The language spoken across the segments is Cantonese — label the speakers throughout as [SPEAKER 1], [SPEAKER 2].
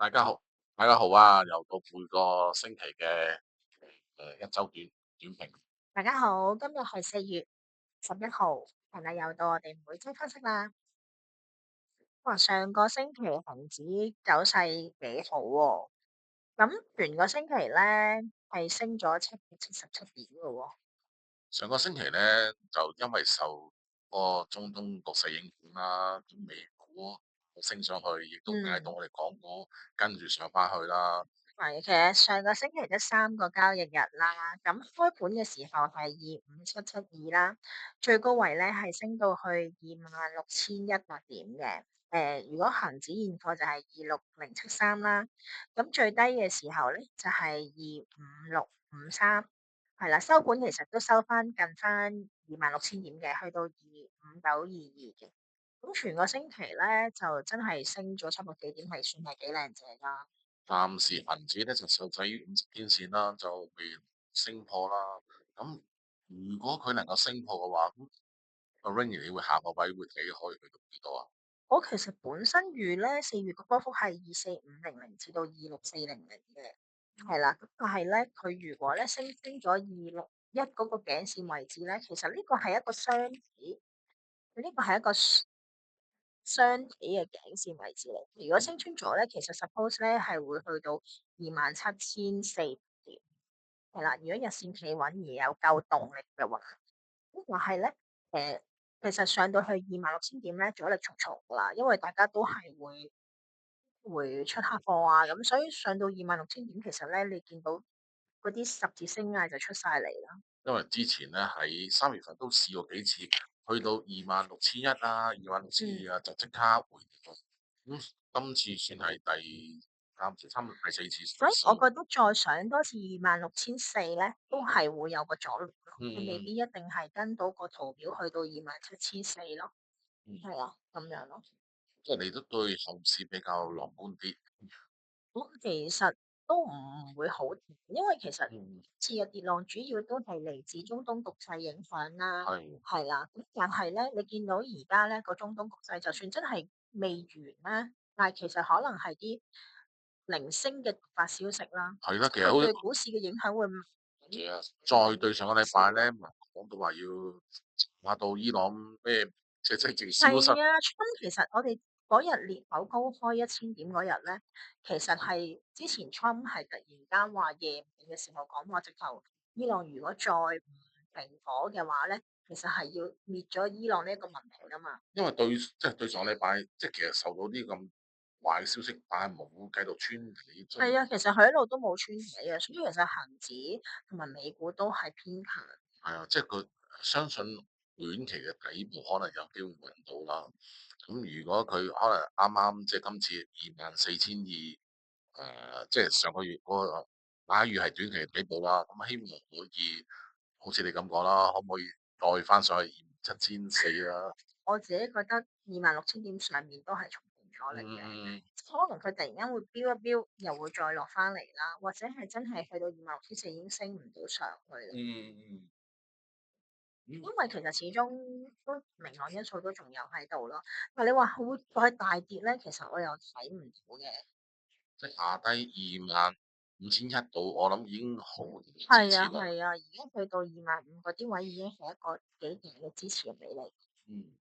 [SPEAKER 1] 大家好，大家好啊！又到每個星期嘅一周短評。
[SPEAKER 2] 大家好，今日係4月11號，係咪又到我哋每周分析啦？哇，上個星期恒指走勢幾好喎，咁全個星期咧係升咗777點嘅喎。
[SPEAKER 1] 上個星期咧就因為受個中東局勢影響啦，咁美股升上去，亦都帶動
[SPEAKER 2] 嗯，
[SPEAKER 1] 我哋港股跟住上翻去啦。
[SPEAKER 2] 係，其實上個星期得3個交易日啦，咁開盤嘅時候係25772啦，最高位咧係升到去26,100點嘅。如果恒指現貨就係26073啦，咁最低嘅時候咧就係25653，係啦，收盤其實都收翻近翻26,000點嘅，去到25922嘅。咁全個星期咧就真係升咗700幾點，係算係幾靚仔啦。
[SPEAKER 1] 暫時恒指咧就受制於50天線啦，就未升破啦。咁如果佢能夠升破嘅話，咁阿 Rainy 你會下個位會睇可以去到幾多啊？
[SPEAKER 2] 我其實本身預咧4月個波幅係24500至到26400嘅，係啦。咁但係咧，佢如果咧升咗261嗰個頸線位置咧，其實呢個係一個雙底，佢呢個係一個雙底嘅頸線位置嚟。如果升穿咗咧，其實 suppose 咧係會去到27,400點，係啦。如果日線企穩而有夠動力嘅話。咁但係咧，誒，其實上到去26,000點咧，阻力重重㗎啦，因為大家都係會出黑貨啊，咁所以上到26,000點，其實咧你見到嗰啲十字星啊就出晒嚟啦。
[SPEAKER 1] 因為之前咧喺3月份都試過幾次，去到26,100啊、26,200
[SPEAKER 2] 嗯，
[SPEAKER 1] 啊，就即刻回跌。今次算係暫時差唔多第四次嘗
[SPEAKER 2] 所以我
[SPEAKER 1] 試。
[SPEAKER 2] 覺得再上多次26,400咧，都係會有個阻力咯，佢未必
[SPEAKER 1] 嗯
[SPEAKER 2] 一定係跟到個圖表去到27,400咯，
[SPEAKER 1] 嗯，
[SPEAKER 2] 係啊，咁樣咯。
[SPEAKER 1] 即係你都對後市比較樂觀啲。
[SPEAKER 2] 咁其實都唔會好甜，因為其實
[SPEAKER 1] 嗯，
[SPEAKER 2] 次嘅跌浪主要都係嚟自中東局勢影響啦，
[SPEAKER 1] 係
[SPEAKER 2] 係啦。咁但係咧，你見到而家咧個中東局勢，就算真係未完啦，但係其實可能係啲零星嘅突發消息啦，
[SPEAKER 1] 係啦，其實好似
[SPEAKER 2] 佢對股市嘅影響會慢啲
[SPEAKER 1] 其實再對上個禮拜咧，
[SPEAKER 2] 少咯。
[SPEAKER 1] 講到話要話到伊朗咩即係消失。
[SPEAKER 2] 係啊，其實我哋嗰日裂口高開1000點嗰日咧，其實係之前 Trump 係突然間話夜晚嘅時候講話，直頭伊朗如果再唔停火嘅話咧，其實係要滅咗伊朗呢一個問題噶嘛。
[SPEAKER 1] 因為對上個禮拜，即係其實受到啲咁壞嘅消息，但係冇繼續穿起進。
[SPEAKER 2] 係啊，其實佢一路都冇穿起啊，所以其實恒指同埋美股都係偏強。
[SPEAKER 1] 係啊，即係佢相信短期嘅底部可能有機會揾到啦。咁如果佢可能啱啱即係今次24,200，即係上個月嗰個假如係短期嘅底部啦，咁希望可以好似你咁講啦，可唔可以再翻上去27,400啦？
[SPEAKER 2] 我自己覺得26,000點上面都係重建阻力嘅，
[SPEAKER 1] 嗯
[SPEAKER 2] 可能佢突然間會飆一飆，又會再落翻嚟啦，或者係真係去到26,400已經升唔到上去啦。
[SPEAKER 1] 嗯嗯，
[SPEAKER 2] 因為其實始終都明朗因素都仲有喺度咯。但你話會再大跌咧，其實我又睇唔到嘅。
[SPEAKER 1] 即係下低25,100度，我諗已經好支
[SPEAKER 2] 係啊
[SPEAKER 1] 持啦。
[SPEAKER 2] 係啊，而家去到25,000嗰啲位已經係一個幾大嘅支持嘅比例。
[SPEAKER 1] 嗯，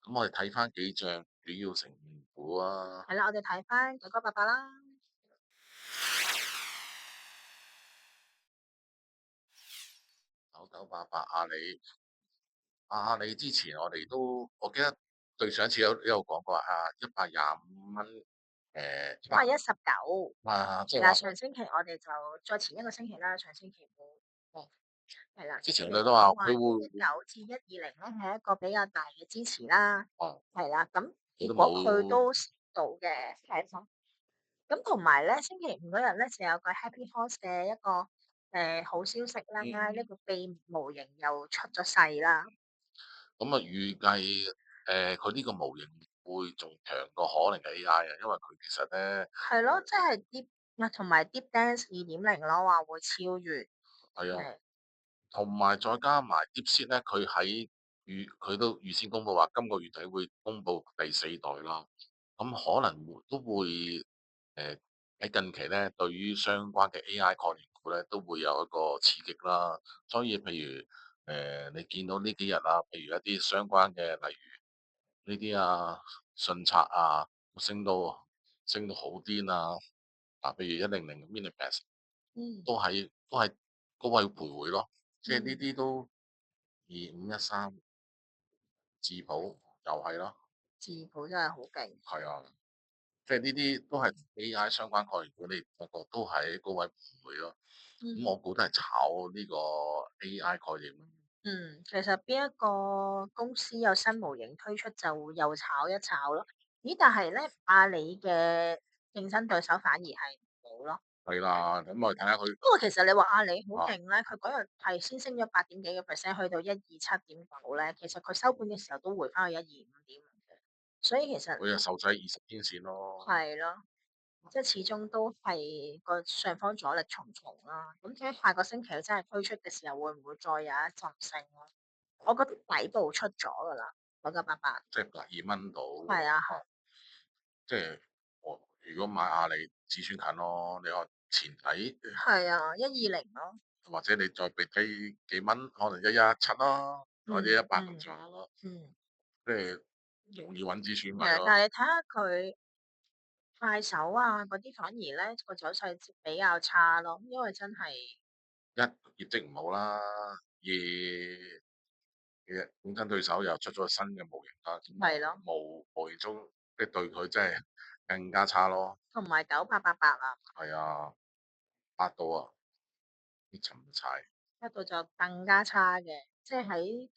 [SPEAKER 1] 咁我哋睇翻幾隻主要成分股啊。
[SPEAKER 2] 係啦，我哋睇翻9988啦。
[SPEAKER 1] 9988阿里之前我哋都，我記得對上一次有講過125蚊，119，
[SPEAKER 2] 係啦，
[SPEAKER 1] 即係話
[SPEAKER 2] 上星期我哋就再前一個星期啦，上星期冇，係啦，
[SPEAKER 1] 之前
[SPEAKER 2] 之前你
[SPEAKER 1] 佢都話
[SPEAKER 2] 講話
[SPEAKER 1] 佢會
[SPEAKER 2] 119至120咧係一個比較大嘅支持啦，
[SPEAKER 1] 啊，
[SPEAKER 2] 係啦，咁
[SPEAKER 1] 佢都
[SPEAKER 2] 結果佢
[SPEAKER 1] 冇。
[SPEAKER 2] 都到嘅，係咁同埋咧，星期五嗰日咧就有個 Happy Horse 嘅一個好消息啦，呢個秘密模型又出咗世啦，
[SPEAKER 1] 咁啊預計佢呢個模型會仲強過可能嘅 AI 啊，因為佢其實咧
[SPEAKER 2] 係咯，即係 Deep 同埋 Deep Dance 2.0咯，話會超越，
[SPEAKER 1] 係啊。
[SPEAKER 2] 係
[SPEAKER 1] 同埋再加埋 DeepSeek 咧，佢都預先公布話今個月底會公布第四代啦。咁可能都會誒喺近期咧，對於相關嘅 AI 概念股咧，都會有一個刺激啦。所以譬如你見到呢幾日啊，譬如一啲相關嘅，例如呢啲啊信策啊，升到好癲啊！譬如100嘅 Minimax
[SPEAKER 2] 嗯
[SPEAKER 1] 都係高位徘徊咯，即係呢
[SPEAKER 2] 嗯，
[SPEAKER 1] 啲都2513自保又係咯，
[SPEAKER 2] 自保真係好勁。
[SPEAKER 1] 係啊。即係呢啲都係 AI 相關概念股，你個個都喺高位徘徊咯。咁
[SPEAKER 2] 嗯
[SPEAKER 1] 我估都係炒呢個 AI 概念咯。
[SPEAKER 2] 嗯，其實邊一個公司有新模型推出就會又炒一炒咯。咦，但係咧，阿里嘅競爭對手反而係冇咯。
[SPEAKER 1] 係啦，咁我哋睇下佢
[SPEAKER 2] 不過其實你話阿里好
[SPEAKER 1] 啊，
[SPEAKER 2] 勁咧，佢嗰日係先升咗8點幾個%去到127.9咧，其實佢收盤嘅時候都回翻去125.5嘅，所以其實
[SPEAKER 1] 佢就受制20天線咯。
[SPEAKER 2] 係咯，即係始終都係個上方阻力重重啦。咁睇下個星期佢真係推出嘅時候，會唔會再有一陣升咯？我覺得底部出咗噶啦，988。
[SPEAKER 1] 即係100蚊到。
[SPEAKER 2] 係啊，係
[SPEAKER 1] 即係我如果買阿里止損近咯，你話前底
[SPEAKER 2] 係啊，120咯。
[SPEAKER 1] 或者你再俾低幾蚊，可能117啦，或者100咁
[SPEAKER 2] 嗯
[SPEAKER 1] 上下咯，
[SPEAKER 2] 嗯，
[SPEAKER 1] 即係容易揾止損
[SPEAKER 2] 係啊，
[SPEAKER 1] 位咯。
[SPEAKER 2] 但係你睇下佢。快手啊嗰啲反而咧個走勢比較差咯，因為真係
[SPEAKER 1] 業績唔好啦，二嘅競爭對手又出咗新嘅模型啦，
[SPEAKER 2] 係咯，
[SPEAKER 1] 無形中即係對佢真係更加差咯。
[SPEAKER 2] 同埋9888啊，
[SPEAKER 1] 係啊，百度啊，啲沉柴，
[SPEAKER 2] 嗰度就更加差嘅，即係喺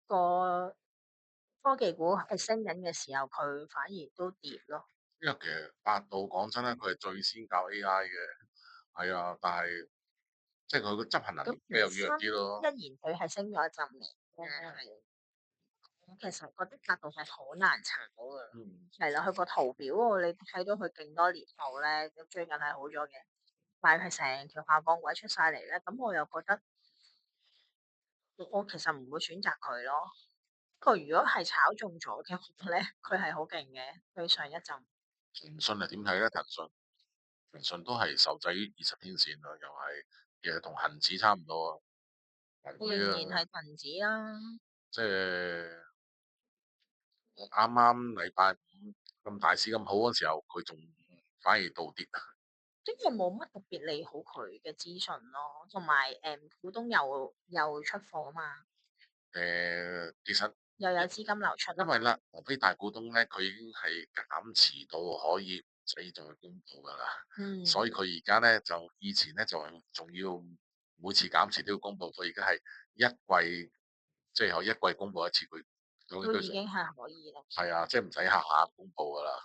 [SPEAKER 2] 個科技股係升緊嘅時候，佢反而都跌咯。
[SPEAKER 1] 因為其實百度講真啦，佢係最先搞 AI 嘅，係啊，但係即係佢個執行能
[SPEAKER 2] 咁
[SPEAKER 1] 力比較
[SPEAKER 2] 本身
[SPEAKER 1] 弱啲咯。
[SPEAKER 2] 一言佢係升咗一陣嘅，係我其實覺得百度係好難炒嘅，
[SPEAKER 1] 嗯，
[SPEAKER 2] 係啦，佢個圖表喎，你睇到佢勁多年後咧，咁最近係好咗嘅，但係成條下降軌出晒嚟咧，咁我又覺得。我其實唔會選擇佢咯。不過如果係炒中咗嘅話咧，佢係好勁嘅，對上一陣。
[SPEAKER 1] 騰訊係點睇咧？騰訊都係受制於20天線啊，又係其實同恒指差唔多啊，
[SPEAKER 2] 仍然係恒指啦，
[SPEAKER 1] 即係啱啱禮拜5咁大市咁好嗰時候，佢仲反而倒跌。
[SPEAKER 2] 即係冇乜特別利好佢嘅資訊咯，同埋股東又出貨啊嘛，
[SPEAKER 1] 其實
[SPEAKER 2] 又有資金流出啊嘛。
[SPEAKER 1] 因為啦，俄非大股東咧，佢已經係減持到可以唔使再公佈噶啦，
[SPEAKER 2] 嗯，
[SPEAKER 1] 所以佢而家咧就以前咧就仲要每次減持都要公佈，佢而家係一季即係可以一季公佈一次佢究竟對上
[SPEAKER 2] 都已經係可以啦。
[SPEAKER 1] 係啊，即係唔使下下公佈噶啦。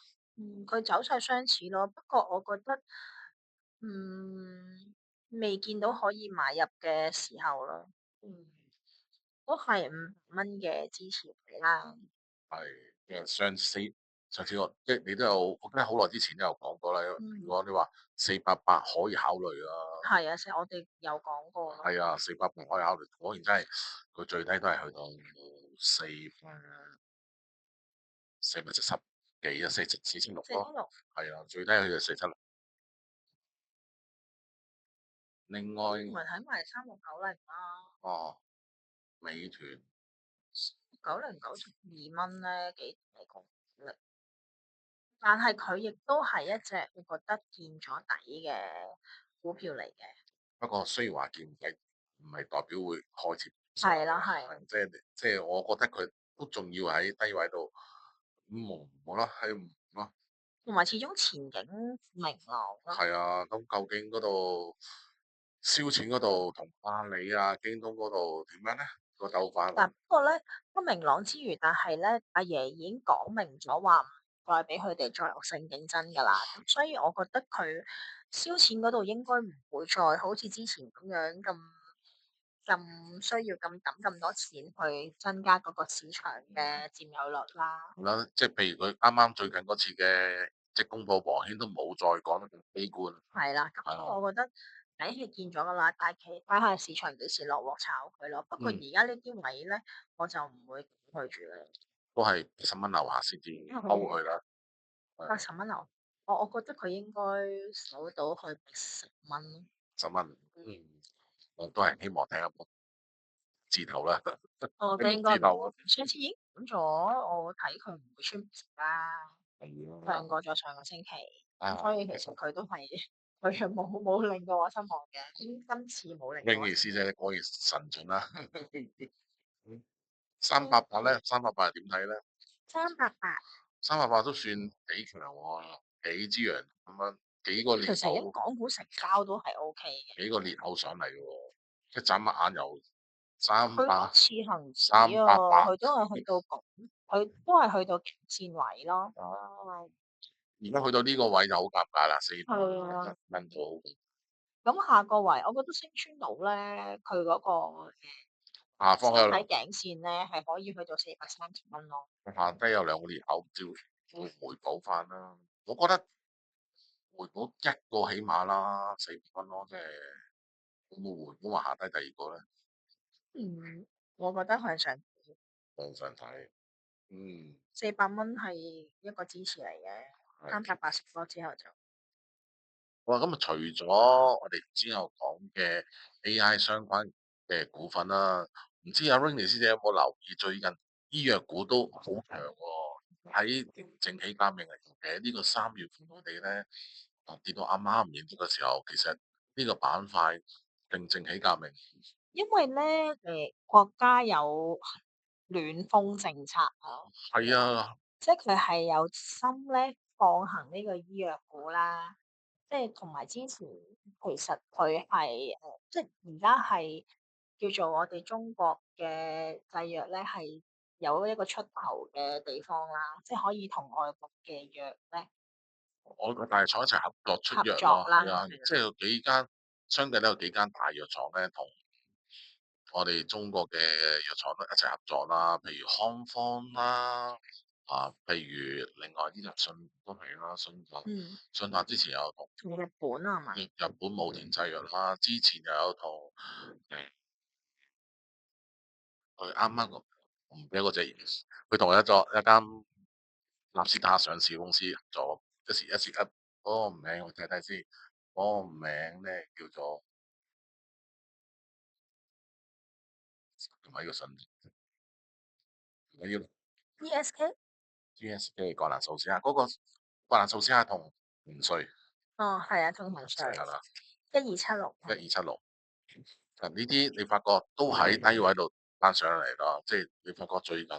[SPEAKER 2] 佢走勢相似咯，不過我覺得嗯未見到可以買入嘅時候咯。嗯，都係500蚊嘅支持位啦。
[SPEAKER 1] 係，其實上次我即係你都有，我記得好耐之前都有講過啦。如
[SPEAKER 2] 嗯。
[SPEAKER 1] 果你話488可以考慮啦，
[SPEAKER 2] 係啊，成日我哋有講過咯。
[SPEAKER 1] 係啊，488可以考慮。果然真係佢最低都係去到四470幾啊，476咯。
[SPEAKER 2] 476，
[SPEAKER 1] 係啊，最低去到476。另外，
[SPEAKER 2] 咁唔係睇埋3690啦，
[SPEAKER 1] 哦，美團
[SPEAKER 2] 9092蚊咧幾大個力，但係佢亦都係一隻我覺得見咗底嘅股票嚟嘅。
[SPEAKER 1] 不過雖然話見底，唔係代表會開始上
[SPEAKER 2] 係啦，係，
[SPEAKER 1] 即係我覺得佢都仲要喺低位度冇啦，係唔咯，
[SPEAKER 2] 同埋始終前景明朗咯。
[SPEAKER 1] 係啊，咁究竟嗰度燒錢嗰度同阿里啊、京東嗰度點樣咧？個鬥法
[SPEAKER 2] 但不過咧，不明朗之餘，但係咧，阿爺已經講明咗話唔再俾佢哋再惡性競爭㗎啦。咁所以我覺得佢燒錢嗰度應該唔會再好似之前咁樣咁需要咁抌咁多錢去增加嗰個市場嘅佔有率啦。
[SPEAKER 1] 啦，即係譬如佢啱啱最近嗰次嘅即係公佈黃圈都冇再講得咁悲觀，
[SPEAKER 2] 係啦，咁
[SPEAKER 1] 係啊，
[SPEAKER 2] 我覺得底係見咗㗎啦，但係睇下市場幾時落鑊炒佢咯。不過而
[SPEAKER 1] 嗯，
[SPEAKER 2] 家呢啲位咧，我就唔會去住啦。
[SPEAKER 1] 都係10蚊樓下先至溝佢啦。
[SPEAKER 2] 80蚊樓，我覺得佢應該守到去10蚊咯。
[SPEAKER 1] 10蚊，我都係希望睇下個字頭啦，跟
[SPEAKER 2] 我覺得應該
[SPEAKER 1] 字頭啊，
[SPEAKER 2] 唔會，上次已經講咗，我睇佢唔會穿50啦。
[SPEAKER 1] 係啊，
[SPEAKER 2] 上個咗上個星期，咁
[SPEAKER 1] 啊
[SPEAKER 2] 所以其實佢都係佢冇令到我失望嘅，今次冇令到
[SPEAKER 1] ，Wing
[SPEAKER 2] 我
[SPEAKER 1] 兒師姐
[SPEAKER 2] 失望。
[SPEAKER 1] 你果然神準啦。388咧，388係點睇咧？388388都算幾強喎，幾支陽咁樣，幾個裂
[SPEAKER 2] 其實而家
[SPEAKER 1] 口，
[SPEAKER 2] 港股成交都係 OK 嘅。
[SPEAKER 1] 幾個裂口上嚟嘅喎，一眨眼由三
[SPEAKER 2] 佢都
[SPEAKER 1] 百
[SPEAKER 2] 似恒指啊，
[SPEAKER 1] 三百八，
[SPEAKER 2] 佢都係去到咁，佢都係去到頸線位咯。
[SPEAKER 1] 而家去到呢個位就好尷尬啦，
[SPEAKER 2] 係啊，
[SPEAKER 1] 蚊到
[SPEAKER 2] 咁下個位我覺得升穿到咧，佢嗰個身體
[SPEAKER 1] 下方有
[SPEAKER 2] 頸線咧係可以去到430蚊咯。
[SPEAKER 1] 下低有兩個裂口，唔知會回補翻啦。我覺得回補一個起碼啦，400蚊咯，即係會唔會回補埋下低第二個咧？
[SPEAKER 2] 嗯，我覺得向上
[SPEAKER 1] 向上睇，嗯，
[SPEAKER 2] 400蚊係一個支持嚟嘅，
[SPEAKER 1] 係。
[SPEAKER 2] 380多之後就
[SPEAKER 1] 哇！咁啊，除咗我哋之後講嘅 AI 相關嘅股份啦，唔知阿 Rainy 師姐有冇留意最近醫藥股都好強喎？喺正氣革命嚟嘅呢個3月份我哋咧跌到啱啱唔認得嘅時候，其實呢個板塊正氣革命
[SPEAKER 2] 因為咧國家有暖風政策啊，
[SPEAKER 1] 係啊，
[SPEAKER 2] 即係佢係有心咧放行呢個醫藥股啦。即係同埋之前其實佢係即係而家係叫做我哋中國嘅製藥咧，係有一個出頭嘅地方啦，即係可以同外國嘅藥咧
[SPEAKER 1] 我個大廠一齊合作出
[SPEAKER 2] 合
[SPEAKER 1] 藥咯，
[SPEAKER 2] 作啦，
[SPEAKER 1] 係啊，即係有幾間相繼都有幾間大藥廠咧同我哋中國嘅藥廠都一齊合作啦，譬如康方啦，譬如另外呢隻信都係啦，
[SPEAKER 2] 嗯，
[SPEAKER 1] 信達之前有同
[SPEAKER 2] 同日本啊嘛，
[SPEAKER 1] 日本武田製藥啦，之前又有同佢啱啱個唔記得嗰隻，佢同一間納斯達克上市公司合作，一時嗰個名我睇睇先，嗰個名咧叫做同埋呢個信，唔緊要
[SPEAKER 2] PSK
[SPEAKER 1] GSK 葛蘭素史克嗰個葛蘭素史克同元瑞
[SPEAKER 2] 哦係啊，同恒瑞
[SPEAKER 1] 一齊係啦，12761276。呢啲你發覺都喺低位度翻上嚟咯，即係你發覺最近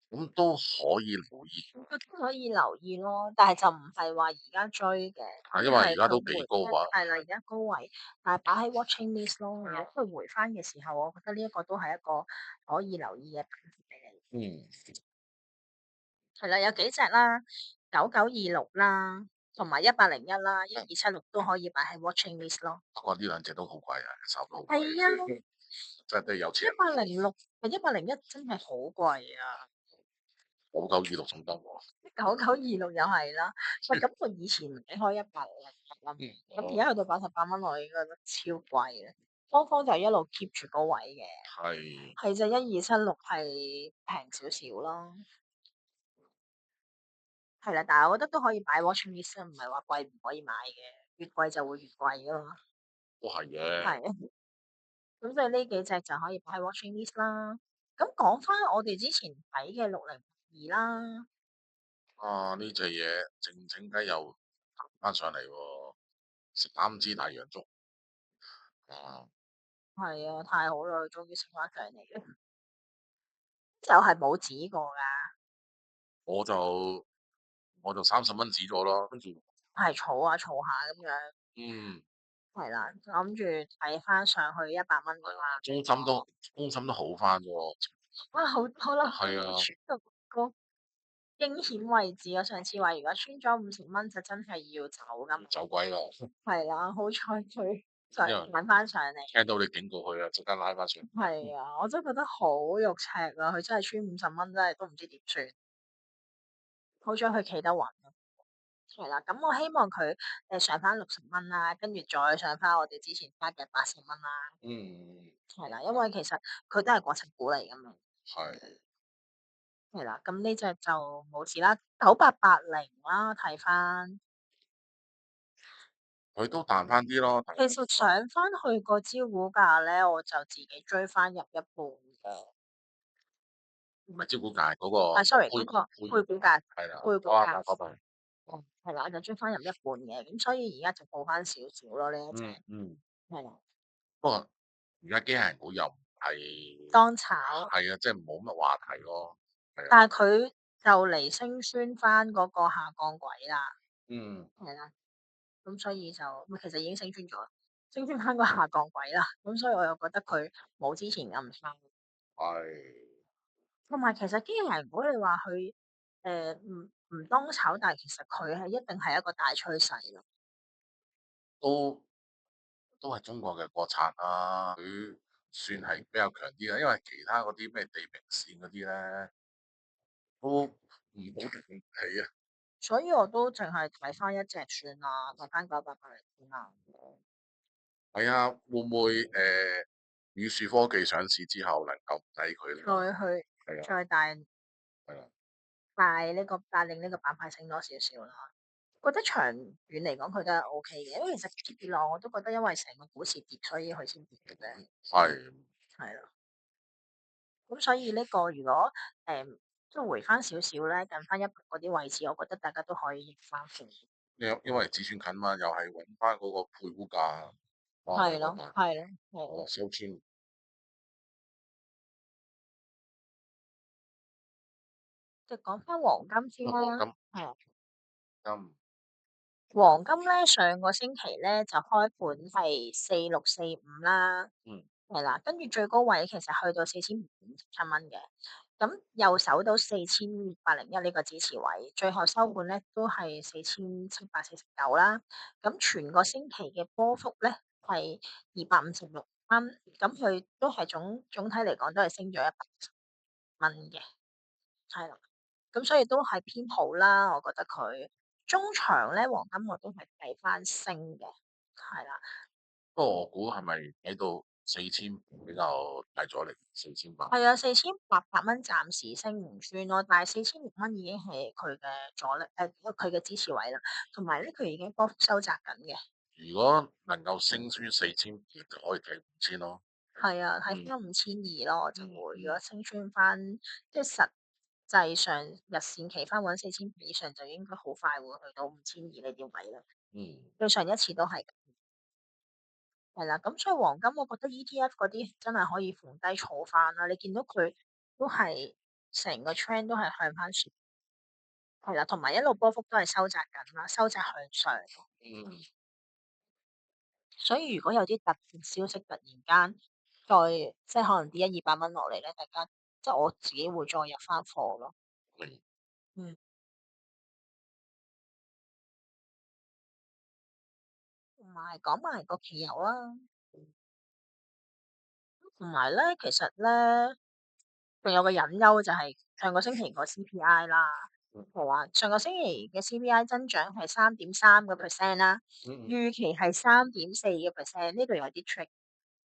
[SPEAKER 1] 咁都可以留意，
[SPEAKER 2] 都可以留意咯，但係就唔係話而家追嘅，
[SPEAKER 1] 因為
[SPEAKER 2] 咁係
[SPEAKER 1] 而家都幾
[SPEAKER 2] 佢回
[SPEAKER 1] 高啊。
[SPEAKER 2] 係啦，而家高位，但係擺喺 watching list 咯。如果佢回翻嘅時候，我覺得呢一個都係一個可以留意嘅板塊嚟。
[SPEAKER 1] 嗯，
[SPEAKER 2] 係啦，有幾隻啦，9926啦，同埋101啦，1276都可以擺喺 watching list 咯。
[SPEAKER 1] 不過呢兩隻都好貴啊，手都好貴，
[SPEAKER 2] 係啊，
[SPEAKER 1] 真係都係有錢人
[SPEAKER 2] 106同101真係好貴啊！9926
[SPEAKER 1] 仲得喎。
[SPEAKER 2] 9926又係啦，喂，咁佢以前買開100啦，咁而家去到88蚊，我應該覺得超貴啦。方方就一路 keep 住高位嘅，
[SPEAKER 1] 係，
[SPEAKER 2] 係就1276係平少少咯。係啦，但係我覺得都可以擺 watch list，唔係話貴唔可以買嘅，越貴就會越貴噶嘛。
[SPEAKER 1] 都係嘅。
[SPEAKER 2] 係啊，咁所以呢幾隻就可以擺喺 watch list 啦。咁講翻我哋之前睇嘅6002啦，
[SPEAKER 1] 呢隻嘢靜雞又彈翻上嚟喎，3支大陽燭啊！
[SPEAKER 2] 係啊，太好啦，終於升翻上嚟啦，就係冇止過噶。
[SPEAKER 1] 我就30蚊止咗咯，跟住
[SPEAKER 2] 係儲下儲下咁樣，
[SPEAKER 1] 嗯
[SPEAKER 2] 係啦，諗住睇翻上去100蚊
[SPEAKER 1] 係啊，
[SPEAKER 2] 啦。
[SPEAKER 1] 中心都好翻喎，
[SPEAKER 2] 哇，好啦，
[SPEAKER 1] 係啊，
[SPEAKER 2] 穿到個驚險位置。我上次話如果穿咗50蚊就真係要走噶嘛。
[SPEAKER 1] 走鬼啦，
[SPEAKER 2] 係啦，好彩佢
[SPEAKER 1] 因為
[SPEAKER 2] 揾翻上嚟。
[SPEAKER 1] 聽到你警告佢啊，即刻拉翻上。
[SPEAKER 2] 係啊，我真係覺得好肉赤啊！佢真係穿50蚊，真係都唔知點算。好彩佢企得穩。係啦，咁我希望佢上翻60蚊啦，跟住再上翻我哋之前加嘅80蚊啦。
[SPEAKER 1] 嗯，
[SPEAKER 2] 係啦，因為其實佢都係國策股嚟噶嘛。
[SPEAKER 1] 係。
[SPEAKER 2] 係啦，咁呢隻就冇事啦，9880啦，睇返。
[SPEAKER 1] 佢都彈翻啲咯，但
[SPEAKER 2] 其實上返去個招股價咧，我就自己追返入一半嘅。
[SPEAKER 1] 唔係招股價嗰個
[SPEAKER 2] 啊，sorry，
[SPEAKER 1] 配
[SPEAKER 2] 嗰個
[SPEAKER 1] 配
[SPEAKER 2] 配股價，
[SPEAKER 1] 係啦，
[SPEAKER 2] 配股價。
[SPEAKER 1] 九啊八嗰度，
[SPEAKER 2] 係啦，我就追翻入一半嘅，咁所以而家就報翻少少咯呢一隻，
[SPEAKER 1] 嗯，
[SPEAKER 2] 係啦，
[SPEAKER 1] 不過而家機械人股又唔係
[SPEAKER 2] 當炒，
[SPEAKER 1] 係啊，即係冇乜話題咯，係啊，
[SPEAKER 2] 但係佢就嚟升穿翻嗰個下降軌啦，
[SPEAKER 1] 嗯，
[SPEAKER 2] 係啦，咁所以就其實已經升穿咗，升穿翻個下降軌啦，咁所以我又覺得佢冇之前咁差，
[SPEAKER 1] 係
[SPEAKER 2] 同埋其實機械人股你話佢唔當炒，但係其實佢係一定係一個大趨勢咯，
[SPEAKER 1] 都都係中國嘅國產啦，佢算係比較強啲啦，因為其他嗰啲咩地平線嗰啲咧都唔好起啊，
[SPEAKER 2] 所以我都淨係睇翻一隻算啦，睇翻988嚟算啦。
[SPEAKER 1] 係啊，會唔會宇樹科技上市之後能夠抵佢咧？
[SPEAKER 2] 再去
[SPEAKER 1] 係啊，
[SPEAKER 2] 再
[SPEAKER 1] 係啊，
[SPEAKER 2] 帶領呢個板塊升多少少啦。覺得長遠嚟講佢都係 O K 嘅，因為其實跌落我都覺得因為成個股市跌，所以佢先跌嘅啫。
[SPEAKER 1] 係
[SPEAKER 2] 係咯，咁所以呢個如果即係回翻少少咧，近翻一百嗰啲位置，我覺得大家都可以逆翻盤。
[SPEAKER 1] 因為止損近嘛，又係揾翻嗰個配股價，哇，
[SPEAKER 2] 係咯，係咯，係。
[SPEAKER 1] 哦，收千，
[SPEAKER 2] 就講翻黃金先啦，
[SPEAKER 1] 黃金
[SPEAKER 2] 係啊。
[SPEAKER 1] 金，
[SPEAKER 2] 黃金咧上個星期咧就開盤係4645啦，
[SPEAKER 1] 嗯
[SPEAKER 2] 係啦，跟住最高位其實去到4557蚊嘅，咁又守到4801呢個支持位，最後收盤咧都係4749啦，咁全個星期嘅波幅咧係256蚊，咁佢都係總體嚟講都係升咗100蚊嘅，係啦。咁所以都係偏好啦，我覺得佢中長咧黃金我都係睇翻升嘅，係啦，
[SPEAKER 1] 不過我估係咪喺到4000比較大阻力，4800，
[SPEAKER 2] 係啊，4800蚊暫時升唔穿咯，但係4600蚊已經係佢嘅阻力，佢嘅支持位啦，同埋咧佢已經波幅收窄緊嘅，
[SPEAKER 1] 如果能夠升穿4000，就可以睇5000咯。
[SPEAKER 2] 係啊，睇翻5200咯，我就會如果升穿翻，即係實際上日線企翻穩4000以上，就應該好快會去到5200呢啲位啦，
[SPEAKER 1] 嗯，
[SPEAKER 2] 對上一次都係。係啦，咁所以黃金我覺得 ETF 嗰啲真係可以逢低坐翻啦。你見到佢都係成個 trend 都係向翻上，係啦，同埋一路波幅都係收窄緊啦，收窄向上。
[SPEAKER 1] 嗯，
[SPEAKER 2] 所以如果有啲特別消息突然間再即係可能跌100-200蚊落嚟咧，大家即係我自己會再入翻貨咯。
[SPEAKER 1] 明，
[SPEAKER 2] 嗯，同埋講埋個期油啦，同埋咧其實咧仲有個隱憂就係上個星期個 CPI 啦。係啦，上個星期嘅 CPI 增長係3.3%啦，
[SPEAKER 1] 嗯
[SPEAKER 2] 預期係3.4%，呢度有啲 trick，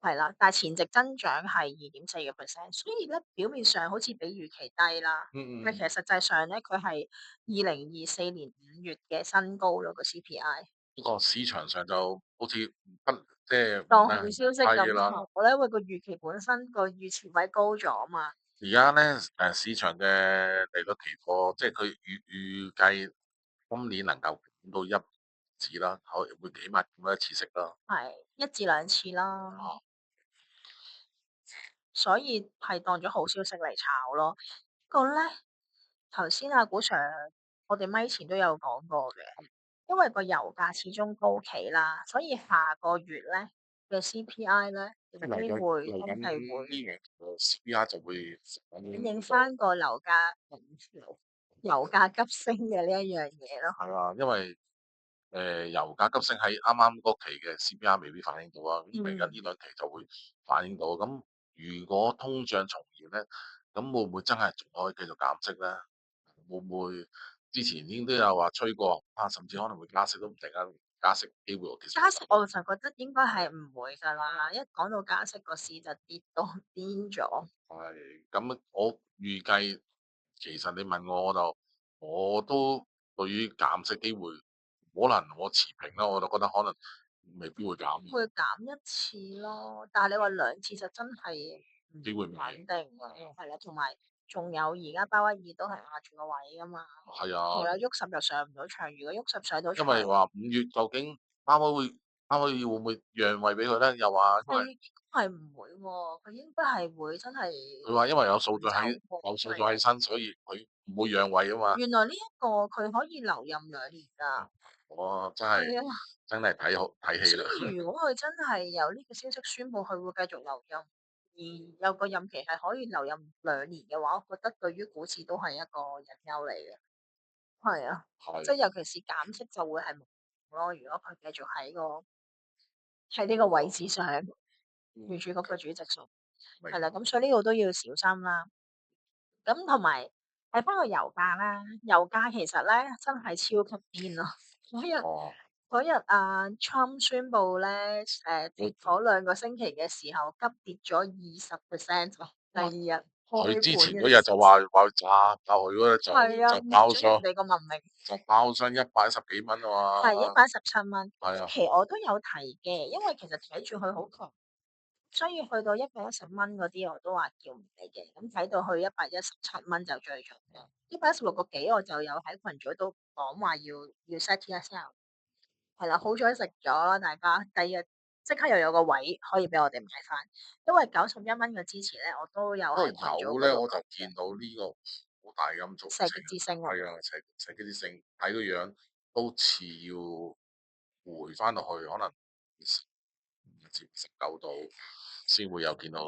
[SPEAKER 2] 係啦，但係前值增長係2.4%，所以咧表面上好似比預期低啦，但其實實際上咧佢係2024年5月嘅新高咯個 CPI，
[SPEAKER 1] 不過市場上就好似不即係唔
[SPEAKER 2] 當好
[SPEAKER 1] 係
[SPEAKER 2] 消息咁
[SPEAKER 1] 係啦。
[SPEAKER 2] 炒咧，因為個預期本身個預設位高咗啊嘛，
[SPEAKER 1] 而家咧市場嘅利率期貨，即係佢預計今年能夠減到一次啦，可會起碼減一次息啦。
[SPEAKER 2] 係1至2次啦。
[SPEAKER 1] 啊，
[SPEAKER 2] 所以係當咗好消息嚟炒咯。個咧頭先阿古 Sir，我哋咪前都有講過嘅，因為個油價始終高企啦，所以下個月咧嘅 CPI 咧有
[SPEAKER 1] 即係嚟緊
[SPEAKER 2] 機會
[SPEAKER 1] 嚟緊
[SPEAKER 2] 真係會
[SPEAKER 1] 呢樣個 CPI 就會反
[SPEAKER 2] 反映
[SPEAKER 1] 映到
[SPEAKER 2] 翻個油價急升嘅呢一樣嘢咯。
[SPEAKER 1] 係啊，因為油價急升喺啱啱嗰期嘅 CPI 未必反映到啊，咁嚟緊
[SPEAKER 2] 嗯，
[SPEAKER 1] 呢兩期就會反映到。咁如果通脹重現咧，咁會唔會真係仲可以繼續減息咧？會唔會之前已經都有話吹過啊，甚至可能會加息都唔定啊，加息機會其實
[SPEAKER 2] 加息我就覺得應該係唔會㗎啦，一講到加息個市就跌到癲咗。
[SPEAKER 1] 係咁，我預計。其實你問我，我都對於減息機會，可能我持平啦，我就覺得可能未必會減，
[SPEAKER 2] 會減一次咯，但係你話兩次就真係唔
[SPEAKER 1] 機會唔係。
[SPEAKER 2] 肯定喎，係啦，同埋仲有而家鮑威爾都係壓住個位噶嘛，
[SPEAKER 1] 係啊，
[SPEAKER 2] 係啦，喐十又上唔到場，如果喐十上到場，
[SPEAKER 1] 因為話5月究竟鮑威爾會唔會讓位俾佢咧？又話因為
[SPEAKER 2] 佢應該係唔會喎，佢應該係會真係
[SPEAKER 1] 佢話因為有數據
[SPEAKER 2] 走
[SPEAKER 1] 喺
[SPEAKER 2] 喎，
[SPEAKER 1] 有數據
[SPEAKER 2] 係啊，
[SPEAKER 1] 喺身，所以佢唔會讓位啊嘛。
[SPEAKER 2] 原來呢一個佢可以留任2年㗎，
[SPEAKER 1] 我真係
[SPEAKER 2] 係啊。
[SPEAKER 1] 真係睇好睇戲
[SPEAKER 2] 所
[SPEAKER 1] 啦。
[SPEAKER 2] 以如果佢真係有呢個消息宣布佢會繼續留任，而有個任期係可以留任2年嘅話，我覺得對於股市都係一個隱憂嚟嘅。係啊，即係
[SPEAKER 1] 係，
[SPEAKER 2] 尤其是減息就會係無咯。如果佢繼續喺呢個位置上，聯
[SPEAKER 1] 嗯，
[SPEAKER 2] 儲局嘅主席上，係啦，
[SPEAKER 1] 明白。
[SPEAKER 2] 咁所以呢個都要小心啦。咁同埋睇翻個油價啦，油價其實咧真係超級癲咯。
[SPEAKER 1] 哦，
[SPEAKER 2] 嗰日啊，Trump 宣布咧，
[SPEAKER 1] 佢
[SPEAKER 2] 跌嗰2個星期嘅時候，急跌咗20%喎。第二日開盤
[SPEAKER 1] 之前嗰
[SPEAKER 2] 嘅時
[SPEAKER 1] 日就話炸爆佢嗰日
[SPEAKER 2] 係啊，
[SPEAKER 1] 就
[SPEAKER 2] 滅咗人哋個文明，
[SPEAKER 1] 就爆上110幾蚊啊
[SPEAKER 2] 係
[SPEAKER 1] 嘛。
[SPEAKER 2] 117蚊。
[SPEAKER 1] 係啊，
[SPEAKER 2] 呢期我都有提嘅，因為其實睇住佢好強，所以去到110蚊嗰啲我都話叫唔理嘅。咁睇到去117蚊就最重嘅。116個幾我就有喺群組度講話要 set TSL。係啦，好彩食咗啦，大家第二日即刻又有個位可以俾我哋買翻，因為91蚊嘅支持咧，我都有
[SPEAKER 1] 不過
[SPEAKER 2] 喺群組
[SPEAKER 1] 油咧我就
[SPEAKER 2] 嗰度講
[SPEAKER 1] 見到呢個好大陰燭，
[SPEAKER 2] 射擊之星啊，
[SPEAKER 1] 係啊，成件事成睇個樣都似要回翻落去，可能接19度先會有見到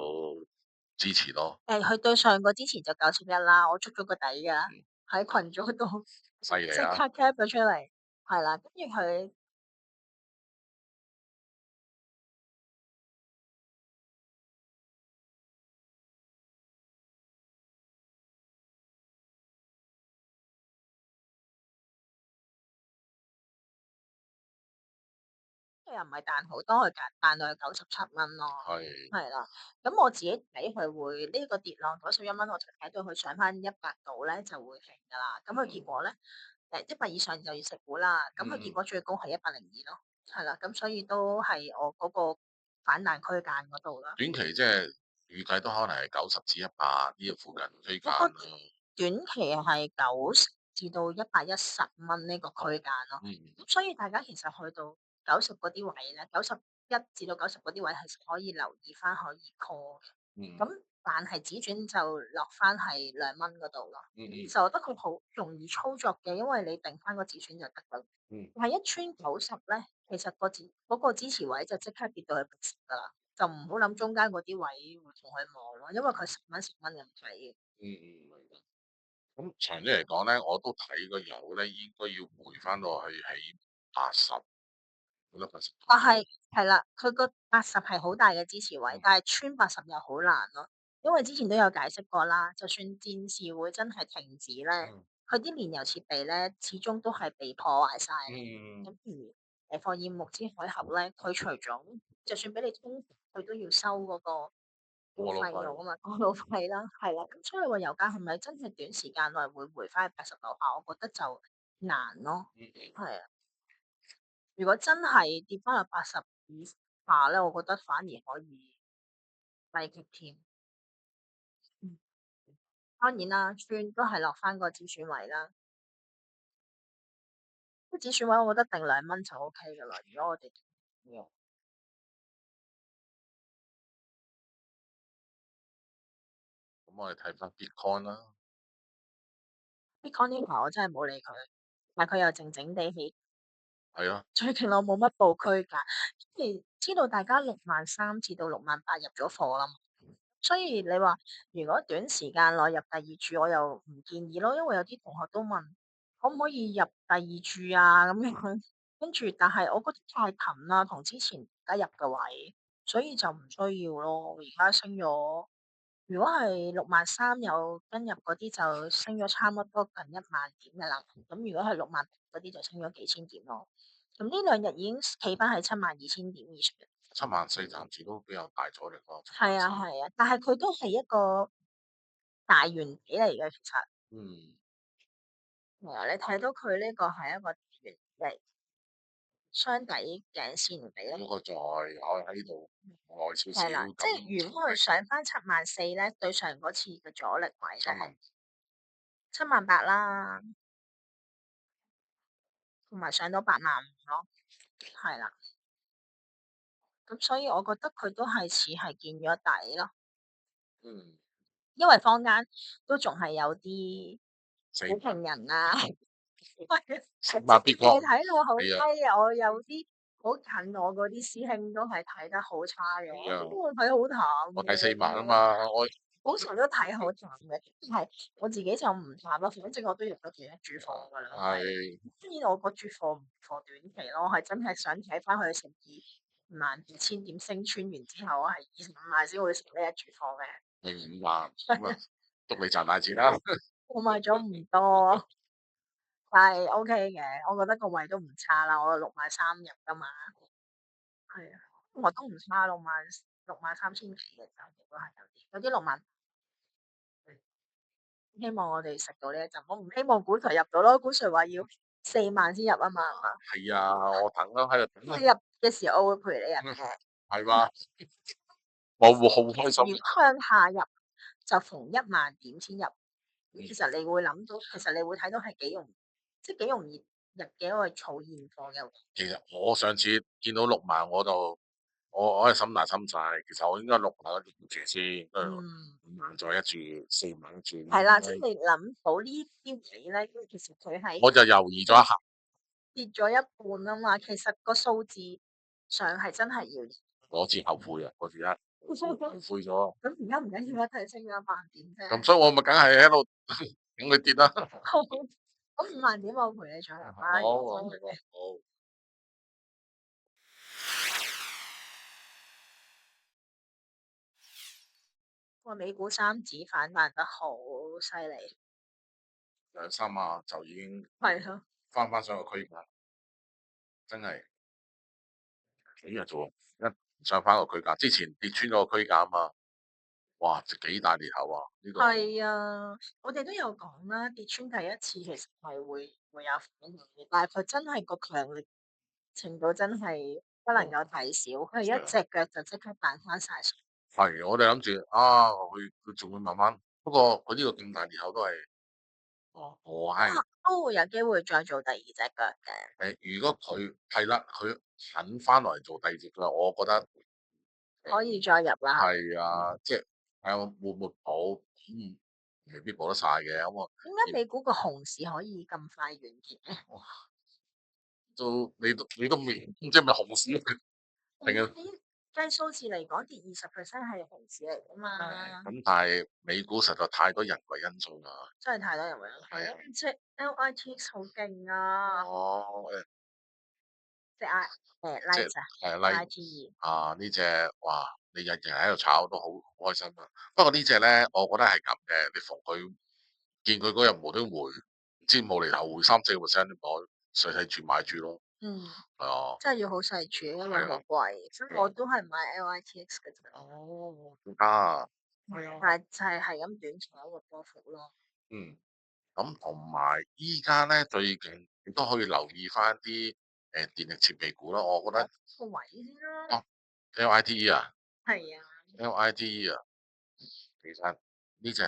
[SPEAKER 1] 支持咯。
[SPEAKER 2] 佢對上個之前就91啦，我捉咗個底㗎，
[SPEAKER 1] 嗯，
[SPEAKER 2] 喺群組度
[SPEAKER 1] 犀利啊！
[SPEAKER 2] 即刻 cap 咗出嚟，係啦，跟住佢又唔係彈好多，佢彈到去97蚊咯，
[SPEAKER 1] 係，
[SPEAKER 2] 係啦，咁我自己睇佢會呢個跌浪91蚊，我就睇到佢上翻100度咧就會停㗎啦，咁佢結果咧。100以上就要食股啦，咁佢結
[SPEAKER 1] 嗯，
[SPEAKER 2] 果最高係102咯，係啦，咁所以都係我嗰個反彈區間嗰度啦。
[SPEAKER 1] 短期即係預計都可能係90至100呢個附近區間
[SPEAKER 2] 我覺得
[SPEAKER 1] 咯。
[SPEAKER 2] 短期係90至110蚊呢個區間咯，
[SPEAKER 1] 嗯
[SPEAKER 2] 咁所以大家其實去到90嗰啲位咧91至90嗰啲位係可以留意翻可以 call 嘅，
[SPEAKER 1] 嗯
[SPEAKER 2] 咁但係指轉就落翻係2蚊嗰度咯。其
[SPEAKER 1] 嗯
[SPEAKER 2] 實我覺得佢好容易操作嘅，因為你定翻個止損就得啦。
[SPEAKER 1] 嗯
[SPEAKER 2] 但係一穿90咧，其實個支持位就即刻跌到去80噶啦，就唔好諗中間嗰啲位會同佢磨咯，因為佢10蚊咁睇嘅。
[SPEAKER 1] 明白。咁長遠嚟講咧，我都睇個油咧應該要回翻落去起80，覺得80。
[SPEAKER 2] 但係係啦，佢個80係好大嘅支持位，
[SPEAKER 1] 嗯
[SPEAKER 2] 但係穿80又好難咯，因為之前都有解釋過啦，就算戰事會真係停止咧，
[SPEAKER 1] 嗯
[SPEAKER 2] 佢啲煉油設備咧始終都係被破壞晒。
[SPEAKER 1] 嗯，
[SPEAKER 2] 咁而霍爾木茲海峽咧，佢除咗就算俾你通，佢都要收嗰個費
[SPEAKER 1] 過路費。
[SPEAKER 2] 用啊嘛，過路費啦，係啦。咁所以話油價係咪真係短時間內會回翻去80樓下？我覺得就難咯。
[SPEAKER 1] 嗯，
[SPEAKER 2] 係啊，如果真係跌翻去80以下咧，我覺得反而可以低級添。嗯，當然啦，穿都係落翻個止損位啦。個止損位我覺得定2蚊就 O K 噶啦。如果我哋用
[SPEAKER 1] 咁我哋睇翻 Bitcoin 啦。
[SPEAKER 2] Bitcoin 呢排我真係冇理佢，但係佢又靜靜地起。
[SPEAKER 1] 係啊，
[SPEAKER 2] 最近我冇乜報區㗎，因為知道大家63000至到68000入咗貨啦嘛，所以你話如果短時間內入第二注，我又唔建議咯，因為有啲同學都問可唔可以入第二注啊咁樣，跟住但係我覺得太近啦，同之前而家入嘅位，所以就唔需要咯。而家升咗，如果係63000有跟入嗰啲就升咗差唔多近10000點嘅啦，咁如果係60000嗰啲就升咗幾千點咯。咁呢2日已經企翻喺72000點以上。
[SPEAKER 1] 74000暫時都比較大阻力咯。
[SPEAKER 2] 係啊係啊，但係佢都係一個大圓底嚟嘅，其實
[SPEAKER 1] 嗯，
[SPEAKER 2] 係啊，你睇到佢呢個係一個圓形雙底頸線比咯。
[SPEAKER 1] 咁我再我喺度耐少少
[SPEAKER 2] 係啦，即係如果佢上翻74000咧，對上嗰次嘅阻力位咧，
[SPEAKER 1] 新聞
[SPEAKER 2] 78000啦，同埋上到85000咯，係啦。咁所以我覺得佢都係似係見咗底咯，
[SPEAKER 1] 嗯
[SPEAKER 2] 因為坊間都仲係有啲
[SPEAKER 1] 死
[SPEAKER 2] 股評人啊，係啊，
[SPEAKER 1] 十萬必
[SPEAKER 2] 你
[SPEAKER 1] 確
[SPEAKER 2] 睇到好
[SPEAKER 1] 係啊
[SPEAKER 2] 低啊！我有啲好近我嗰啲師兄都係睇得好差嘅，
[SPEAKER 1] 係啊，
[SPEAKER 2] 我睇好淡
[SPEAKER 1] 我睇
[SPEAKER 2] 嘅，4
[SPEAKER 1] 萬啊嘛，我
[SPEAKER 2] 好常都睇好淡嘅，但係我自己就唔淡咯，反正我都入咗幾多注貨㗎啦，係。
[SPEAKER 1] 係
[SPEAKER 2] 當然我個注貨唔貨短期咯，係真係想睇翻佢122000點升穿完之後，我係25萬先會食呢一注貨嘅。
[SPEAKER 1] 明5萬咁啊，祝你賺大錢啦！
[SPEAKER 2] 我買咗唔多，但係 OK 嘅，我覺得個位都唔差啦，我63000入㗎嘛，係啊，我都唔差，63000幾嘅就都係有啲6萬，希望我哋食到呢一陣，我唔希望股財入到咯，股財話要4萬先入啊嘛，
[SPEAKER 1] 係啊，我等啦，喺度等啦，
[SPEAKER 2] 你入嘅時候我會陪你入嘅，
[SPEAKER 1] 係嘛？我會好開心。
[SPEAKER 2] 如果向下入就逢1萬點先入。
[SPEAKER 1] 嗯
[SPEAKER 2] 其實你會諗到，其實你會睇到係幾容易，即係幾容易入嘅一個儲現貨嘅。
[SPEAKER 1] 其實我上次見到6萬，我係心大心細。其實我應該6萬一注先，跟住
[SPEAKER 2] 嗯，5
[SPEAKER 1] 萬再一注，4萬一注。
[SPEAKER 2] 係啦，即係你諗到呢啲位咧，因為其實佢係
[SPEAKER 1] 我就猶豫咗一下，
[SPEAKER 2] 跌咗一半啊嘛。其實個數字上係真係要。
[SPEAKER 1] 嗰次後悔啊，嗰次後悔咗。
[SPEAKER 2] 咁而家唔緊要啦，提升咗1萬點啫。
[SPEAKER 1] 咁所以我咪梗係喺度等佢跌啦。
[SPEAKER 2] 咁5萬點我陪你再入啦。
[SPEAKER 1] 好，好，
[SPEAKER 2] 個美股三指反彈得好犀利，2、
[SPEAKER 1] 3萬就已經
[SPEAKER 2] 係咯，
[SPEAKER 1] 翻上個區間，真係幾日啫喎，一上翻個區間，之前跌穿咗個區間啊嘛，哇，幾大裂口啊！呢個
[SPEAKER 2] 係啊，我哋都有講啦，跌穿第一次其實係會有反應嘅，但係佢真係個強力程度真係不能夠睇小，佢係一隻腳就即刻彈翻晒上。
[SPEAKER 1] 係我哋諗住啊，佢仲會慢慢，不過佢呢個咁大裂口都係，我係
[SPEAKER 2] 都會有機會再做第二隻腳嘅，
[SPEAKER 1] 如果佢係啦，佢肯翻落嚟做第二隻腳，我覺得
[SPEAKER 2] 可以再入啦。
[SPEAKER 1] 係啊，即係睇下會唔會補，未必補得晒嘅，咁我
[SPEAKER 2] 點解美股個熊市可以咁快完結咧？
[SPEAKER 1] 你都未，即係咪熊市定係？
[SPEAKER 2] 啲計數字嚟講，跌20%係熊市嚟噶嘛？
[SPEAKER 1] 咁但係美股實在太多人為因素啦。
[SPEAKER 2] 真係太多人為啦。
[SPEAKER 1] 係啊，
[SPEAKER 2] 即係 LITX 好勁啊！
[SPEAKER 1] 哦，
[SPEAKER 2] 即係 I
[SPEAKER 1] 即係
[SPEAKER 2] Light 啊
[SPEAKER 1] 例
[SPEAKER 2] ，IGE。
[SPEAKER 1] 啊呢只哇，你日日喺度炒都好開心啊。不過呢只咧，我覺得係咁嘅，你逢佢見佢嗰日無端回，唔知無厘頭回3、4%，我細細住買住咯。
[SPEAKER 2] 嗯，
[SPEAKER 1] 係啊，
[SPEAKER 2] 真係要好細注，因為
[SPEAKER 1] 係啊，
[SPEAKER 2] 好貴，所以我都係買 LITX 嘅啫。
[SPEAKER 1] 哦，啊，
[SPEAKER 2] 係啊，但係就係咁短炒個波幅咯。
[SPEAKER 1] 嗯，咁同埋依家咧最近亦都可以留意翻啲電力設備股啦。我覺得
[SPEAKER 2] 個位先啦。
[SPEAKER 1] 哦，LITE 啊
[SPEAKER 2] 係啊，
[SPEAKER 1] ，LITE 啊，其實呢只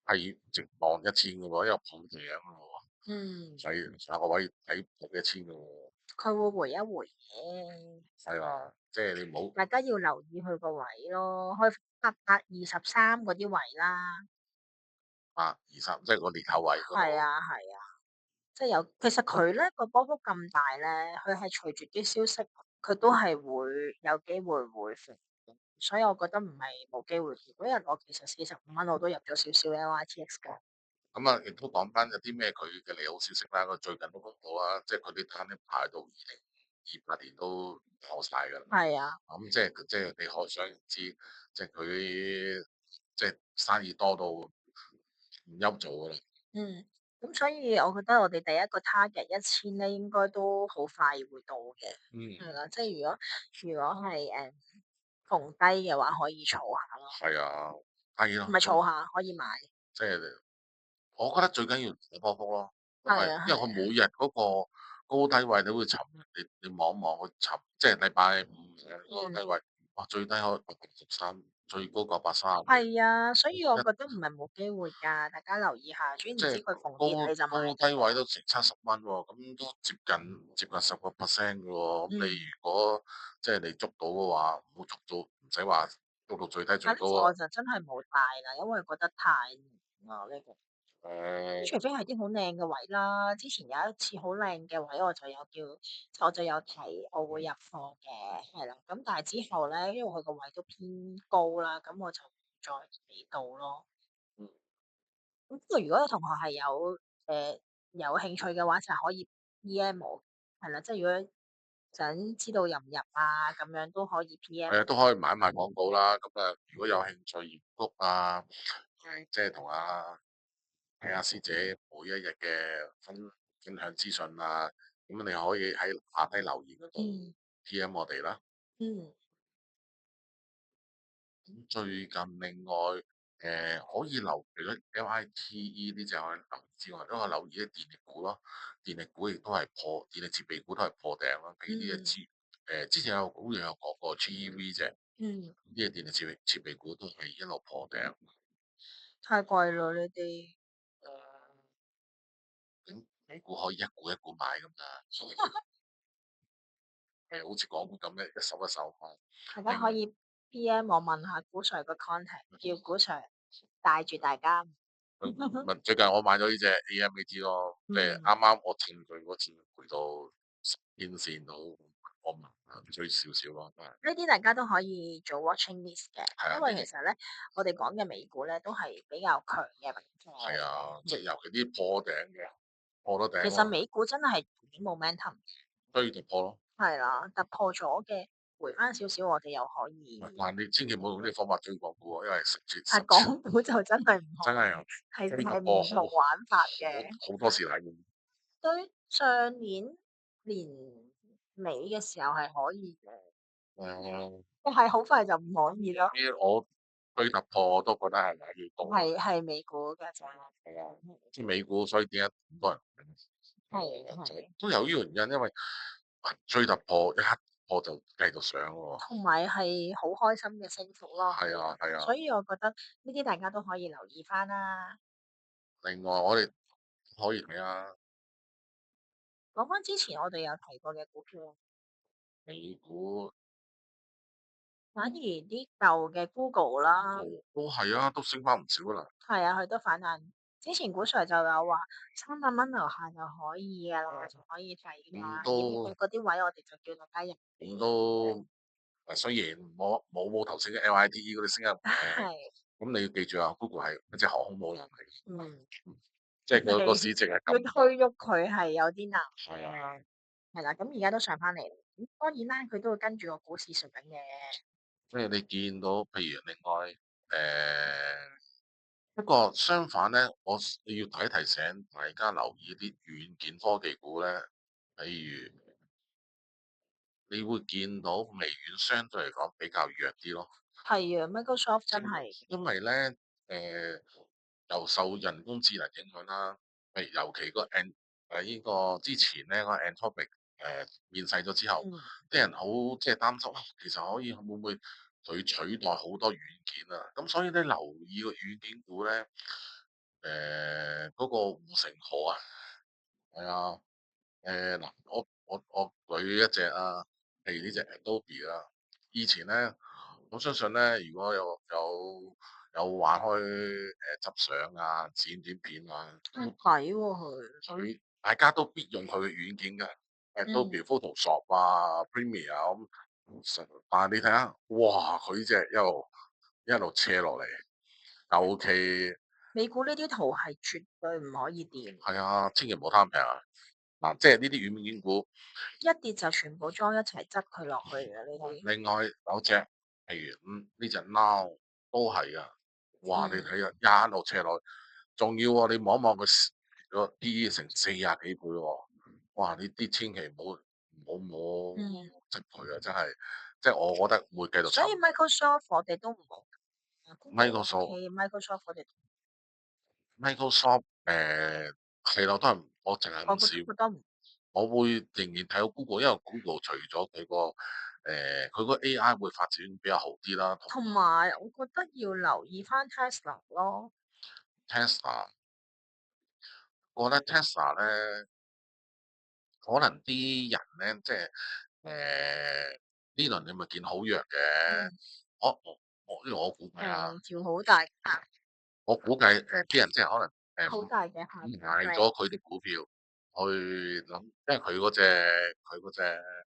[SPEAKER 1] 係直望1000嘅喎，因為碰頂嘅喎。
[SPEAKER 2] 嗯，
[SPEAKER 1] 上個位睇破1000嘅喎，
[SPEAKER 2] 佢會回一回嘅，
[SPEAKER 1] 係啊，即係你唔好
[SPEAKER 2] 大家要留意佢個位咯，開823嗰啲位啦。
[SPEAKER 1] 823，即係個裂口位嗰度。
[SPEAKER 2] 係啊，係啊，即係有，其實佢咧個波幅咁大咧，佢係隨住啲消息，佢都係會有機會會升嘅，所以我覺得唔係冇機會。嗰日我其實45蚊我都入咗少少 LITX 㗎。
[SPEAKER 1] 咁啊，亦都講翻有啲咩佢嘅利好消息啦。佢最近都公布啊，即係佢啲單咧排到2028年都破晒㗎啦。
[SPEAKER 2] 係啊，
[SPEAKER 1] 咁即係你可想而知，即係佢即係生意多到唔憂做㗎啦。
[SPEAKER 2] 嗯，咁所以我覺得我哋第一個 target 1000咧，應該都好快會到嘅，
[SPEAKER 1] 嗯，
[SPEAKER 2] 係啦，即係如果係逢低嘅話，可以儲下咯，
[SPEAKER 1] 係啊，係咯，
[SPEAKER 2] 唔係儲下可以買。
[SPEAKER 1] 即係我覺得最緊要打波幅咯，因
[SPEAKER 2] 係
[SPEAKER 1] 為因為佢
[SPEAKER 2] 啊係啊，
[SPEAKER 1] 每日嗰個高低位你會沉，你望一望佢沉，即係禮拜五嘅嗰個低
[SPEAKER 2] 嗯。
[SPEAKER 1] 位，哇最低可以883，最高930，
[SPEAKER 2] 係啊，所以我
[SPEAKER 1] 一
[SPEAKER 2] 覺得唔係冇機會㗎，大家留意下，總言之
[SPEAKER 1] 即係
[SPEAKER 2] 佢逢跌
[SPEAKER 1] 高
[SPEAKER 2] 你就買
[SPEAKER 1] 高低位都成70蚊喎，咁都接近10%嘅喎，咁你
[SPEAKER 2] 嗯，
[SPEAKER 1] 如果即係你捉到嘅話，唔好捉到，唔使話捉到最低最
[SPEAKER 2] 但呢
[SPEAKER 1] 高啊，
[SPEAKER 2] 次我就真係冇帶啦，因為覺得太悶啊呢個。咁除
[SPEAKER 1] 誒
[SPEAKER 2] 非係啲好靚嘅位啦，之前有一次好靚嘅位，我就有睇，我會入貨嘅，係啦。咁但係之後咧，因為佢個位都偏高啦，咁我就唔再睇到咯。
[SPEAKER 1] 嗯
[SPEAKER 2] 咁不過如果有同學係有興趣嘅話，就可以 PM 我，係啦，即係如果想知道入唔入啊，咁樣都可以 PM 我。
[SPEAKER 1] 都可以買一賣廣告啦，咁如果有興趣業谷啊，即係同睇下師姐每一日嘅分享資訊啊，咁你可以喺下低留言嗰度
[SPEAKER 2] 嗯
[SPEAKER 1] PM 我哋啦。
[SPEAKER 2] 嗯，
[SPEAKER 1] 咁最近另外可以留除咗 LITE 呢隻可以留之外，都可以留意啲電力股咯。電力股亦都係電力設備股都係破頂啦。譬如呢
[SPEAKER 2] 嗯，
[SPEAKER 1] 隻之前好似有講過 GEV 啫，
[SPEAKER 2] 嗯，
[SPEAKER 1] 呢隻電力設備股都係一路破頂。
[SPEAKER 2] 太貴啦呢啲。
[SPEAKER 1] 咁美股可以一股一股買㗎嘛，好似港股咁咧，一手一手買。另
[SPEAKER 2] 大家可以 PM 我問下股 Sir 個 contact，叫股 Sir 帶住大家。
[SPEAKER 1] 最近我買咗呢隻 AMAT 咯，即係
[SPEAKER 2] 嗯，
[SPEAKER 1] 啱啱我趁佢嗰次回到10天線度，我追少少咯，
[SPEAKER 2] 呢啲大家都可以做 watching list 嘅，因
[SPEAKER 1] 係啊，呢啲
[SPEAKER 2] 為其實咧，我哋講嘅美股咧都係比較強嘅板塊。
[SPEAKER 1] 係啊，即係尤其啲破頂嘅，破咗頂
[SPEAKER 2] 其實
[SPEAKER 1] 咯，
[SPEAKER 2] 美股真係幾 momentum，
[SPEAKER 1] 追突破咯。
[SPEAKER 2] 係啦，突破咗嘅回翻少少，我哋又可以。
[SPEAKER 1] 但你千祈唔好用呢啲方法追港股喎，因為十次
[SPEAKER 2] 但係
[SPEAKER 1] 十次
[SPEAKER 2] 港股就真係唔可以，
[SPEAKER 1] 真係有追突
[SPEAKER 2] 係
[SPEAKER 1] 破
[SPEAKER 2] 唔同玩法嘅。
[SPEAKER 1] 好多時睇見。
[SPEAKER 2] 對上年年尾嘅時候係可以嘅，
[SPEAKER 1] 誒
[SPEAKER 2] 但係好快就唔可以咯。
[SPEAKER 1] 我追突破我都覺得係買要到，
[SPEAKER 2] 係美股嘅就
[SPEAKER 1] 係啊，即係美股，所以點解咁多人
[SPEAKER 2] 係，
[SPEAKER 1] 都有呢個原因，因為追突破一突破就繼續上喎。
[SPEAKER 2] 同埋係好開心嘅升幅咯，係啦。
[SPEAKER 1] 係啊係啊，
[SPEAKER 2] 所以我覺得呢啲大家都可以留意翻啦。
[SPEAKER 1] 另外我哋可以睇下
[SPEAKER 2] 講翻之前我哋有提過嘅股票，
[SPEAKER 1] 美股
[SPEAKER 2] 反而啲舊嘅 Google 啦，
[SPEAKER 1] 都係啊，都升翻唔少啦。
[SPEAKER 2] 係啊，佢都反彈。之前股 Sir 就有話300蚊樓下就可以噶啦，就可以睇噶啦。要去
[SPEAKER 1] 咁都
[SPEAKER 2] 嗰啲位，我哋就叫大家入。
[SPEAKER 1] 咁都雖然冇頭先嘅 LITE 嗰啲升得咁勁，
[SPEAKER 2] 係，
[SPEAKER 1] 咁你要記住啊，Google 係一隻航空母艦嚟，
[SPEAKER 2] 嗯，
[SPEAKER 1] 即係個
[SPEAKER 2] 係
[SPEAKER 1] 市值係
[SPEAKER 2] 要
[SPEAKER 1] 咁
[SPEAKER 2] 推喐佢係有啲難，
[SPEAKER 1] 係啊。
[SPEAKER 2] 係啦。咁而家都上翻嚟，咁當然啦，佢都會跟住個股市上緊嘅。
[SPEAKER 1] 即係你見到，譬如另外不過相反咧，我要提醒大家留意啲軟件科技股咧，譬如你會見到微軟相對嚟講比較弱啲咯，
[SPEAKER 2] 係啊，Microsoft 真係，
[SPEAKER 1] 因為咧又受人工智能影響啦，尤其呢個之前咧個 Anthropic 面世咗之後，
[SPEAKER 2] 嗯
[SPEAKER 1] 啲人好即係擔心，其實可以會唔會佢取代好多軟件啊？咁所以咧留意個軟件股咧，嗰個護城河啊，係啊，嗱，我舉一隻啊，譬如呢隻 Adobe 啊，以前咧，我相信咧，如果有玩開執相啊、剪短片啊，
[SPEAKER 2] 抵喎佢，
[SPEAKER 1] 大家都必用佢嘅軟件㗎
[SPEAKER 2] 嗯，，Adobe
[SPEAKER 1] Photoshop 啊、Premiere 啊咁，但係你睇下，哇，佢呢隻一路斜落嚟，尤其
[SPEAKER 2] 美股呢啲圖係絕對唔可以掂，
[SPEAKER 1] 係啊，千祈唔好貪平啊！嗱，即係呢啲軟件股。
[SPEAKER 2] 一跌就全部裝一齊執佢落去嘅呢啲。
[SPEAKER 1] 另外有隻，譬如呢隻 Now 都係啊，哇！你
[SPEAKER 2] 嗯
[SPEAKER 1] 睇啊，一路斜落，仲要喎，你望一望個 P/E 成40幾倍喎，哇！呢啲千祈唔好
[SPEAKER 2] 嗯，
[SPEAKER 1] 執佢啊，真係，即係我覺得會繼續沉。
[SPEAKER 2] 所以 Microsoft 我哋都唔好，Google
[SPEAKER 1] Microsoft
[SPEAKER 2] OK，Microsoft 我哋
[SPEAKER 1] Microsoft 係咯，都係我淨係
[SPEAKER 2] 我覺得
[SPEAKER 1] 唔試，
[SPEAKER 2] 好多唔
[SPEAKER 1] 我會仍然睇好 Google，因為 Google 除咗佢個 AI 會發展比較好啲啦，同
[SPEAKER 2] 同埋我覺得要留意翻 Tesla 咯。
[SPEAKER 1] Tesla，我覺得 Tesla 咧，可能啲人咧，即係呢輪你咪見好弱嘅，
[SPEAKER 2] 嗯，
[SPEAKER 1] 因為我估計啊，
[SPEAKER 2] 條好大下
[SPEAKER 1] 我估計啲人即係可能
[SPEAKER 2] 好大嘅下
[SPEAKER 1] 買咗
[SPEAKER 2] 跌。
[SPEAKER 1] 佢啲股票去諗，因為佢嗰隻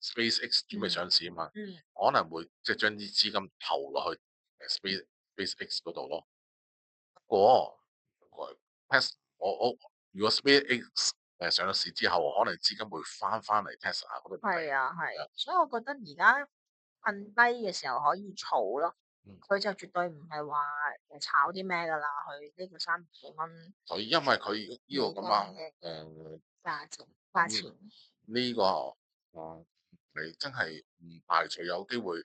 [SPEAKER 1] SpaceX 準備
[SPEAKER 2] 嗯
[SPEAKER 1] 上市啊嘛，
[SPEAKER 2] 嗯，
[SPEAKER 1] 可能會即係將啲資金投落去SpaceX 嗰度咯。不過 Tesla 我如果 SpaceX 上咗市之後，可能資金會翻嚟 Tesla 嗰度嚟。
[SPEAKER 2] 係啊係啊，所以我覺得而家趁低嘅時候可以儲咯。
[SPEAKER 1] 嗯，
[SPEAKER 2] 佢就絕對唔係話炒啲咩㗎啦，佢呢個300幾蚊
[SPEAKER 1] 所以因為佢呢個
[SPEAKER 2] 美金
[SPEAKER 1] 咁啊
[SPEAKER 2] 嘅
[SPEAKER 1] 誒
[SPEAKER 2] 價錢。
[SPEAKER 1] 呢個你真係唔排除有機會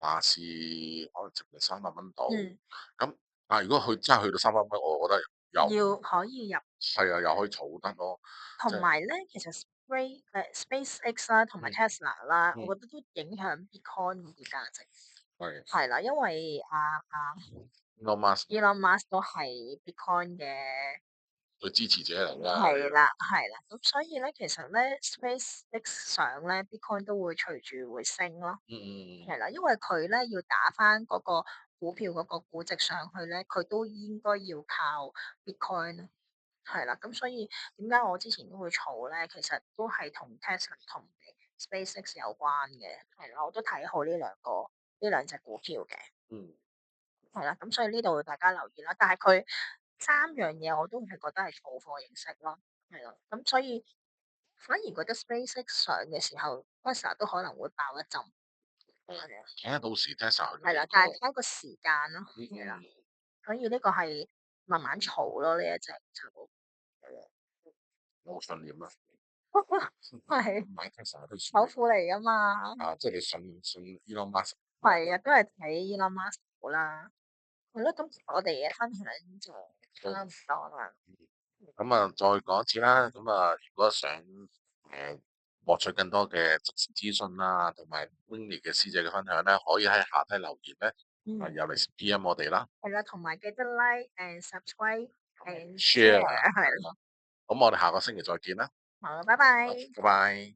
[SPEAKER 1] 下次可能接近300蚊到。
[SPEAKER 2] 嗯，
[SPEAKER 1] 咁但係如果佢真係去到300蚊，我覺得又
[SPEAKER 2] 要可以入。
[SPEAKER 1] 係啊，又可以儲得咯，即係
[SPEAKER 2] 同埋咧，其實 SpaceX 啦，同埋
[SPEAKER 1] 嗯
[SPEAKER 2] Tesla 啦，
[SPEAKER 1] 嗯
[SPEAKER 2] 我覺得都影響 Bitcoin 嗰啲價值。
[SPEAKER 1] 係
[SPEAKER 2] 係啦，因為
[SPEAKER 1] Elon Musk
[SPEAKER 2] Elon Musk 都係 Bitcoin 嘅。
[SPEAKER 1] 佢支持者嚟㗎，
[SPEAKER 2] 係啦，係啦，咁所以咧，其實咧，SpaceX 上咧，Bitcoin 都會隨住會升咯。
[SPEAKER 1] 嗯嗯嗯
[SPEAKER 2] 係啦，因為佢咧要打翻嗰個股票嗰個估值上去咧，佢都應該要靠 Bitcoin 咯。係啦，咁所以點解我之前都會儲咧？其實都係同 Tesla 同 SpaceX 有關嘅。係啦，我都睇好呢兩隻股票嘅。
[SPEAKER 1] 嗯
[SPEAKER 2] 係啦，咁所以呢度大家留意啦。但係佢3樣嘢我都係覺得係儲貨形式咯。係啦，咁所以反而覺得 SpaceX 上嘅時候，Tesla 都可能會爆一陣。係啊，
[SPEAKER 1] 睇下到時 Tesla 去到
[SPEAKER 2] 係啦，
[SPEAKER 1] 幾多，
[SPEAKER 2] 但係睇個時間咯。係啦，
[SPEAKER 1] 嗯
[SPEAKER 2] 所以呢個係慢慢儲咯，呢一隻就
[SPEAKER 1] 冇信念啦，
[SPEAKER 2] 係
[SPEAKER 1] 買 Tesla 都算
[SPEAKER 2] 首富嚟噶嘛。
[SPEAKER 1] 啊，即係你信 Elon Musk。
[SPEAKER 2] 係啊，都係睇 Elon Musk 啦。係咯，咁我哋嘅分享就差唔多啦。
[SPEAKER 1] 咁啊，再講一次啦。咁啊，如果想獲取更多嘅即時資訊啦，同埋 Winnie 嘅師姐嘅分享咧，可以喺下低留言咧，
[SPEAKER 2] 嗯，
[SPEAKER 1] 入嚟 PM 我哋啦
[SPEAKER 2] 係啦，同埋記得 like and subscribe and
[SPEAKER 1] ，share。share
[SPEAKER 2] 係咯。
[SPEAKER 1] 咁我哋下個星期再見啦，
[SPEAKER 2] 好，拜拜。
[SPEAKER 1] 拜拜。